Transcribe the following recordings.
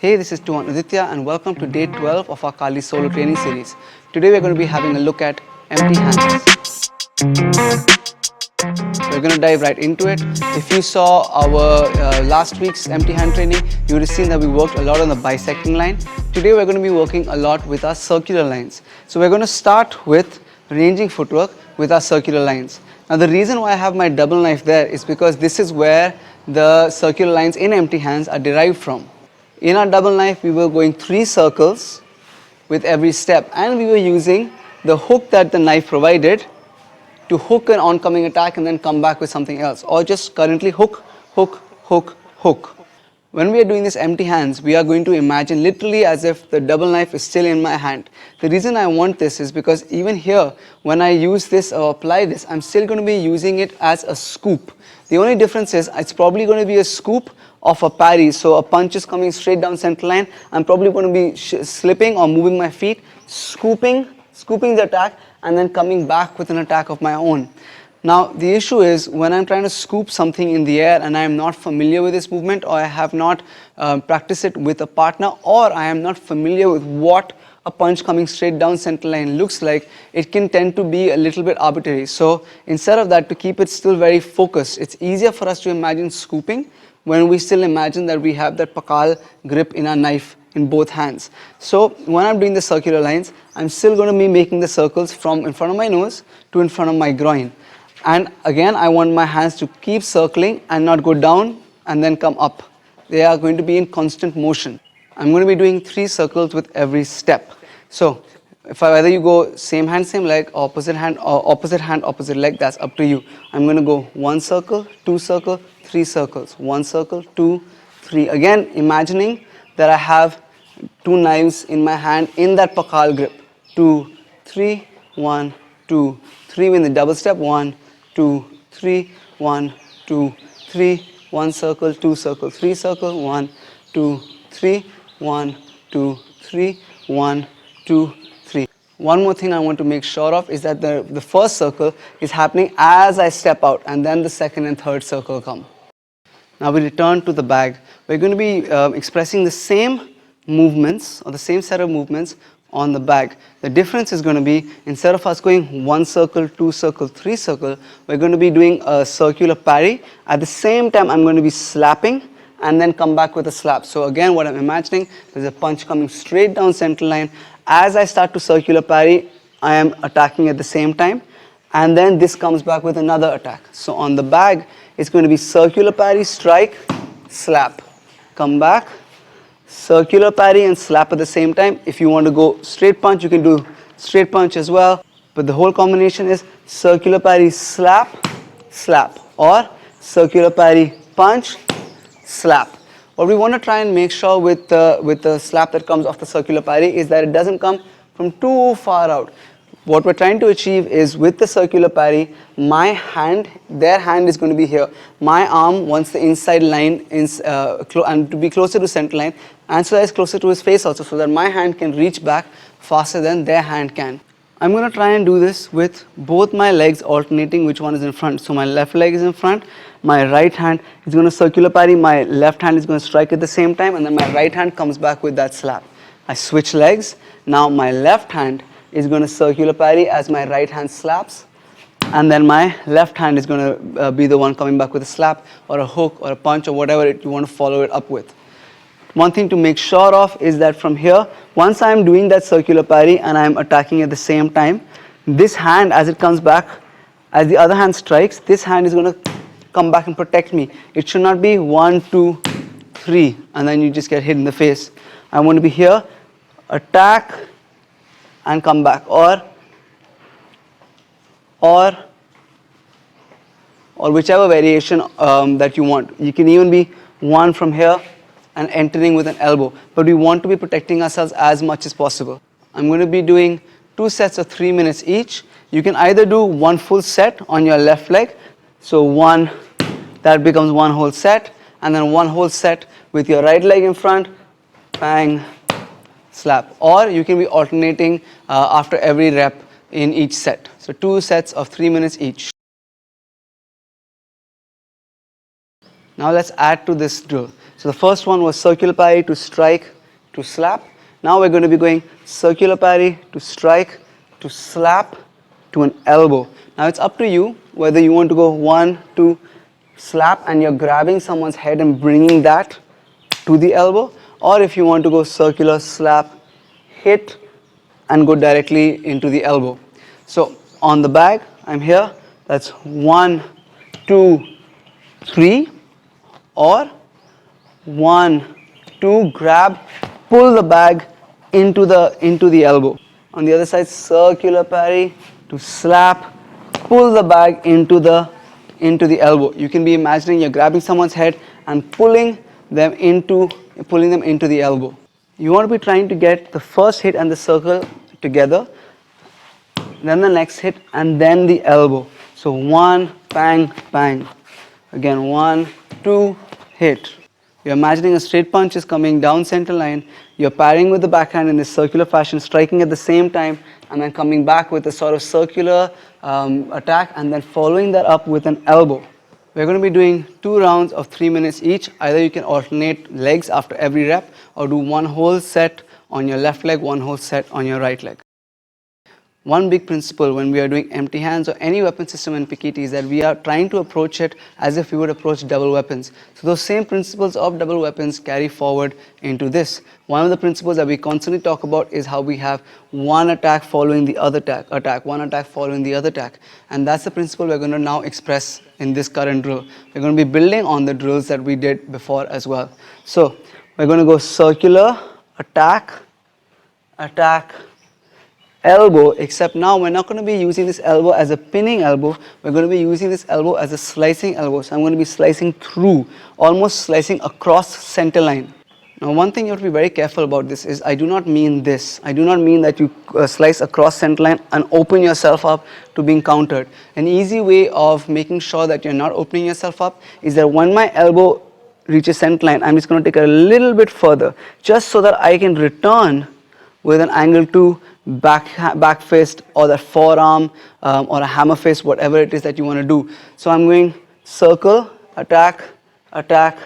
Hey, this is Tuhon Aditya and welcome to day 12 of our Kali solo training series. Today we're going to be having a look at empty hands. So we're going to dive right into it. If you saw our last week's empty hand training, you would have seen that we worked a lot on the bisecting line. Today we're going to be working a lot with our circular lines. So we're going to start with ranging footwork with our circular lines. Now the reason why I have my double knife there is because this is where the circular lines in empty hands are derived from. In our double knife, we were going 3 circles with every step, and we were using the hook that the knife provided to hook an oncoming attack and then come back with something else, or just currently hook, hook, hook, hook. When we are doing this empty hands, we are going to imagine literally as if the double knife is still in my hand. The reason I want this is because even here, when I use this or apply this, I'm still going to be using it as a scoop. The only difference is it's probably going to be a scoop of a parry. So a punch is coming straight down center line. I'm probably going to be slipping or moving my feet, scooping the attack, and then coming back with an attack of my own. Now the issue is when I'm trying to scoop something in the air and I am not familiar with this movement, or I have not practiced it with a partner, or I am not familiar with what a punch coming straight down center line looks like, it can tend to be a little bit arbitrary. So instead of that, to keep it still very focused, it's easier for us to imagine scooping when we still imagine that we have that pakal grip in our knife in both hands. So when I'm doing the circular lines, I'm still going to be making the circles from in front of my nose to in front of my groin. And again, I want my hands to keep circling and not go down and then come up. They are going to be in constant motion. I'm going to be doing 3 circles with every step. So if whether you go same hand, same leg, opposite hand, opposite leg, that's up to you. I'm going to go 1 circle, 2 circle, 3 circles. 1 circle, 2, 3. Again, imagining that I have 2 knives in my hand in that pakal grip. 2, 3, 1, 2, 3 in the double step. 1, 2, 3, 1, 2, 3, 1 circle, 2 circle, 3 circle, 1, 2, 3, 1, 2, 3, 1, 2, 3. One more thing I want to make sure of is that the first circle is happening as I step out, and then the second and third circle come. Now we return to the bag. We're going to be expressing the same movements or the same set of movements on the bag. The difference is going to be, instead of us going 1 circle, 2 circle, 3 circle, we're going to be doing a circular parry. At the same time, I'm going to be slapping and then come back with a slap. So again, what I'm imagining, there's a punch coming straight down center line. As I start to circular parry, I am attacking at the same time, and then this comes back with another attack. So on the bag, it's going to be circular parry, strike, slap, come back, circular parry and slap at the same time. If you want to go straight punch, you can do straight punch as well. But the whole combination is circular parry, slap, slap, or circular parry, punch, slap. What we want to try and make sure with the slap that comes off the circular parry is that it doesn't come from too far out. What we're trying to achieve is, with the circular parry, my hand, their hand is going to be here. My arm wants the inside line and to be closer to center line, and so as closer to his face also, so that my hand can reach back faster than their hand can. I'm going to try and do this with both my legs alternating which one is in front. So my left leg is in front, my right hand is going to circular parry, my left hand is going to strike at the same time, and then my right hand comes back with that slap. I switch legs. Now my left hand is going to circular parry as my right hand slaps, and then my left hand is going to be the one coming back with a slap or a hook or a punch or whatever you want to follow it up with. One thing to make sure of is that from here, once I am doing that circular parry and I am attacking at the same time, this hand, as it comes back, as the other hand strikes, this hand is going to come back and protect me. It should not be 1, 2, 3 and then you just get hit in the face. I want to be here, attack and come back, or whichever variation that you want. You can even be 1 from here and entering with an elbow, but we want to be protecting ourselves as much as possible. I'm going to be doing 2 sets of 3 minutes each. You can either do 1 full set on your left leg, so that becomes 1 whole set, and then 1 whole set with your right leg in front, bang, slap. Or you can be alternating after every rep in each set. So 2 sets of 3 minutes each. Now let's add to this drill. So the first one was circular parry to strike to slap. Now we're going to be going circular parry to strike to slap to an elbow. Now it's up to you whether you want to go 1, 2, slap and you're grabbing someone's head and bringing that to the elbow, or if you want to go circular, slap, hit and go directly into the elbow. So on the bag, I'm here, that's 1, 2, 3, or 1, 2, grab, pull the bag into the elbow. On the other side, circular parry to slap, pull the bag into the elbow. You can be imagining you're grabbing someone's head and pulling them into the elbow. You want to be trying to get the first hit and the circle together, then the next hit, and then the elbow. So 1, bang, bang. Again, 1, 2, hit. You're imagining a straight punch is coming down center line. You're parrying with the backhand in this circular fashion, striking at the same time, and then coming back with a sort of circular attack, and then following that up with an elbow. We're going to be doing 2 rounds of 3 minutes each. Either you can alternate legs after every rep, or do one whole set on your left leg, one whole set on your right leg. One big principle when we are doing empty hands or any weapon system in Pekiti is that we are trying to approach it as if we would approach double weapons. So those same principles of double weapons carry forward into this. One of the principles that we constantly talk about is how we have one attack following the other attack, one attack following the other attack. And that's the principle we're going to now express in this current drill. We're going to be building on the drills that we did before as well. So we're going to go circular, attack, attack, elbow, except now we're not going to be using this elbow as a pinning elbow, we're going to be using this elbow as a slicing elbow. So I'm going to be slicing through, almost slicing across center line. Now one thing you have to be very careful about this is I do not mean this. I do not mean that you slice across center line and open yourself up to being countered. An easy way of making sure that you're not opening yourself up is that when my elbow reaches center line, I'm just going to take it a little bit further just so that I can return with an angle 2 back fist or that forearm or a hammer fist, whatever it is that you want to do. So I'm going circle, attack, attack,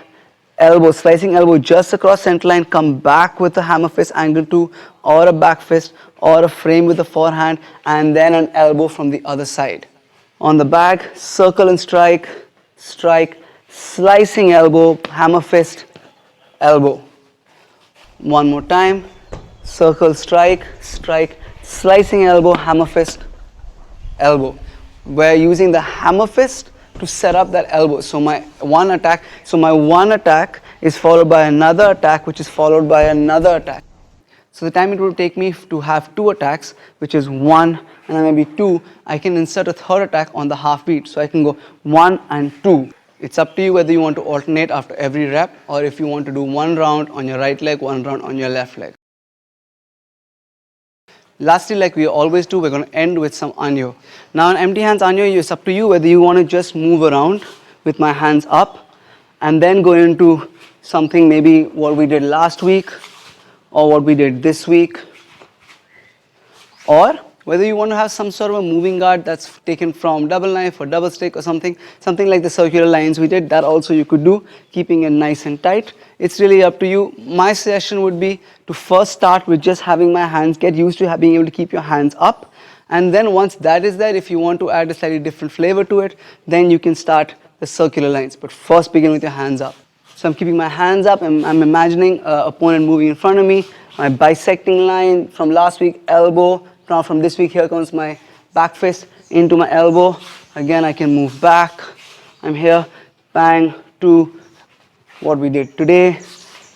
elbow, slicing elbow just across center line, come back with a hammer fist angle 2 or a back fist or a frame with the forehand, and then an elbow from the other side. On the back, circle and strike, strike, slicing elbow, hammer fist, elbow. One more time. Circle, strike, strike, slicing elbow, hammer fist, elbow. We're using the hammer fist to set up that elbow. So my one attack is followed by another attack, which is followed by another attack. So the time it will take me to have 2 attacks, which is 1 and then maybe 2, I can insert a third attack on the half beat. So I can go 1 and 2. It's up to you whether you want to alternate after every rep or if you want to do 1 round on your right leg, 1 round on your left leg. Lastly, like we always do, we're going to end with some Anyo. Now in empty hands Anyo, it's up to you whether you want to just move around with my hands up and then go into something maybe what we did last week or what we did this week, or whether you want to have some sort of a moving guard that's taken from double knife or double stick or something like the circular lines we did, that also you could do, keeping it nice and tight. It's really up to you. My suggestion would be to first start with just having my hands, get used to being able to keep your hands up, and then once that is there, if you want to add a slightly different flavor to it, then you can start the circular lines, but first begin with your hands up. So I'm keeping my hands up, and I'm imagining an opponent moving in front of me, my bisecting line from last week, elbow. Now from this week, here comes my back fist into my elbow. Again, I can move back. I'm here, bang, to what we did today.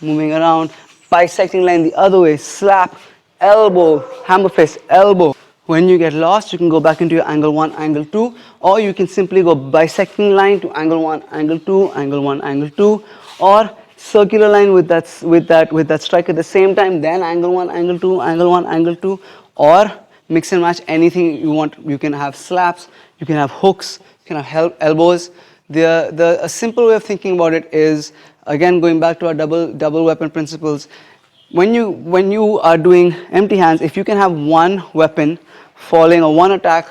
Moving around, bisecting line the other way, slap, elbow, hammer fist, elbow. When you get lost, you can go back into your angle 1, angle 2, or you can simply go bisecting line to angle 1, angle 2, angle 1, angle 2, or circular line with that strike at the same time, then angle 1, angle 2, angle 1, angle 2, or mix and match anything you want. You can have slaps, you can have hooks, you can have elbows. A simple way of thinking about it is, again going back to our double weapon principles, when you are doing empty hands, if you can have one weapon following or one attack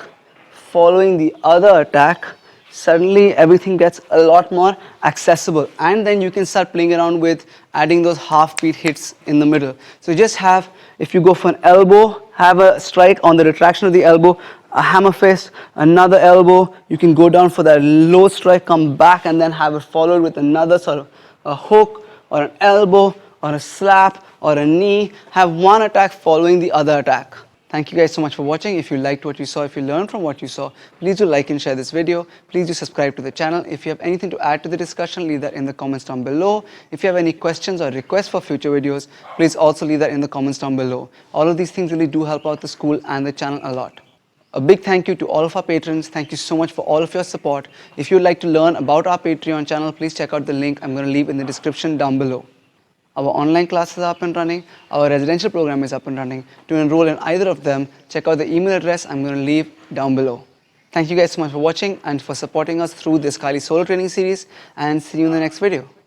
following the other attack, suddenly everything gets a lot more accessible, and then you can start playing around with adding those half beat hits in the middle. So just have, if you go for an elbow, have a strike on the retraction of the elbow, a hammer fist, another elbow, you can go down for that low strike, come back, and then have it followed with another sort of a hook or an elbow or a slap or a knee. Have one attack following the other attack. Thank you guys so much for watching. If you liked what you saw, if you learned from what you saw, please do like and share this video. Please do subscribe to the channel. If you have anything to add to the discussion, leave that in the comments down below. If you have any questions or requests for future videos, please also leave that in the comments down below. All of these things really do help out the school and the channel a lot. A big thank you to all of our patrons. Thank you so much for all of your support. If you'd like to learn about our Patreon channel, please check out the link I'm going to leave in the description down below. Our online classes are up and running. Our residential program is up and running. To enroll in either of them, check out the email address I'm going to leave down below. Thank you guys so much for watching and for supporting us through this Kali solo training series, and see you in the next video.